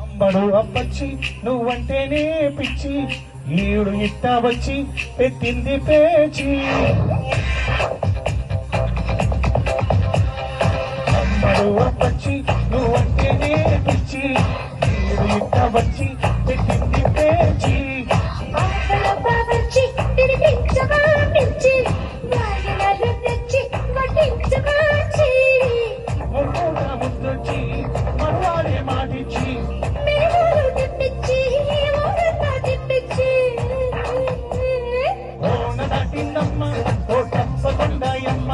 అమ్మడు అప్పచ్చి నువ్వంటేనే పిచ్చి ఈడు ఇట్టా వచ్చి పెట్టింది పేచి. అమ్మడు అప్పచ్చి నువ్వంటేనే పిచ్చి ఈడు ఇట్టా వచ్చి పెట్టింది పేచి. ముద్దొచ్చి మరువాడే మాటిచ్చి ఓన దాటిందమ్మ ఓ తప్పకుండాయమ్మ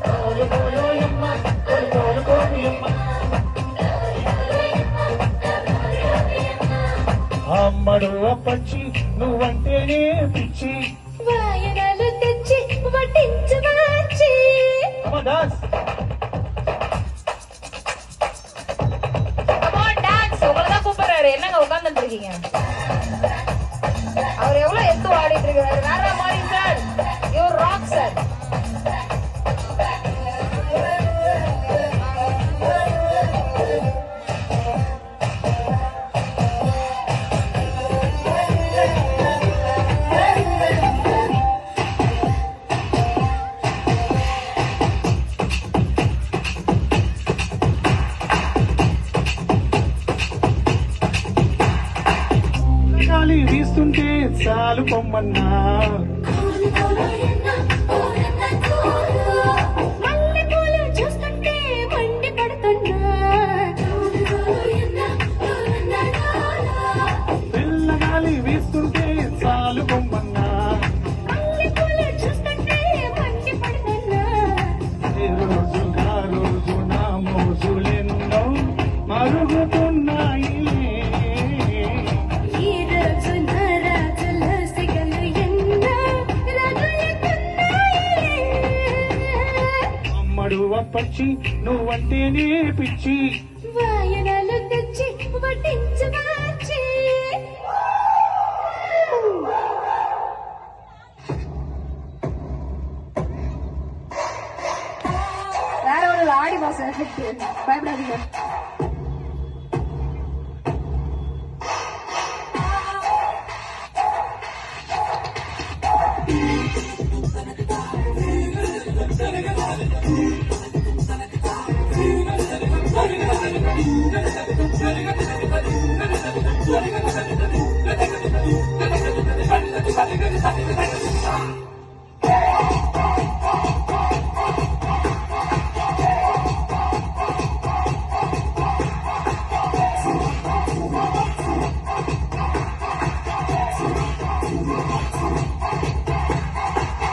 కోలుకోయోయమ్మ కోలుకోయమ్మ. అమ్మడు అప్పచ్చి నువ్వంటేనే పిచ్చి వాయనాలు తెచ్చి వడ్డించవచ్చు. దాస్ என்னங்க உட்கார்ந்துட்டு இருக்கீங்க? அவர் எவ்வளவு எத்து ஆடிட்டு இருக்காரு. வேற மாதிரி சார், யூர் ராக் சார். గాలి వీస్తుంటే చాలు పొమ్మన్నా మల్లెపూలు చూస్తుంటే మండి పడుతున్నా. పిల్లగాలి వీస్తుంటే చాలు పొమ్మన్నా మల్లెపూలు చూస్తుంటే మండి పడుతున్నా. ఏ రోజు ఆ రోజు నా మోజులెన్నో మరుగుతున్నాయి. ఈ రోజు నా రాజుల సిగలు ఎన్నో రగులుతున్నాయి. అమ్మడు అప్పచ్చి నువ్వంటేనే పిచ్చి వాయనాలు తెచ్చి వడ్డించవచ్చు. வேற ஒரு ஆடி மாசம் எஃபெக்ட் பயப்படாதீங்க.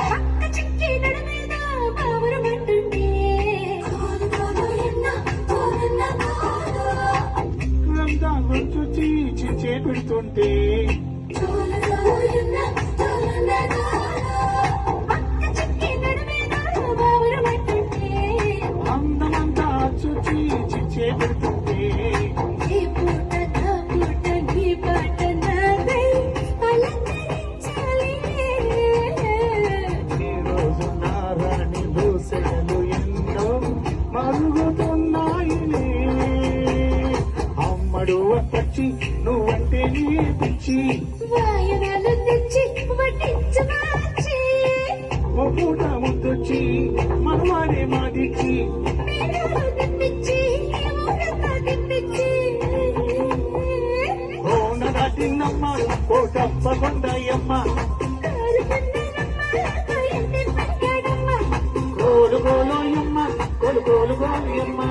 పక్క చిక్కి నడుమేద బావురమంటుంటే రంజాన్ వచ్చొచ్చి చిచ్చే పెడుతుంటే పక్క చిక్కి నడుమేద బావురమంటుంటే అందమంతా వచ్చొచ్చి చిచ్చే పెడుతుంటే ఈ పూట నా పూట నీ పాట నాదై అలంకరించాలి. ఈ రోజు నా రాణి దోసెలు ఎన్నో మరుగుతున్నాయిలే. అమ్మడు అప్పచ్చి నువ్వంటేనే పిచ్చి వాయనాలు తెచ్చి వడ్డించవచ్చు. ఓ పూట ముద్దొచ్చి మనవాడే మాదిచ్చి మేడలు తిప్పించి ఊరంతా తిప్పించి ఓన దాటిందమ్మ ఓ తప్పకుండాయమ్మ కోలుకోలోయమ్మ కోలుకోలుకోయమ్మ.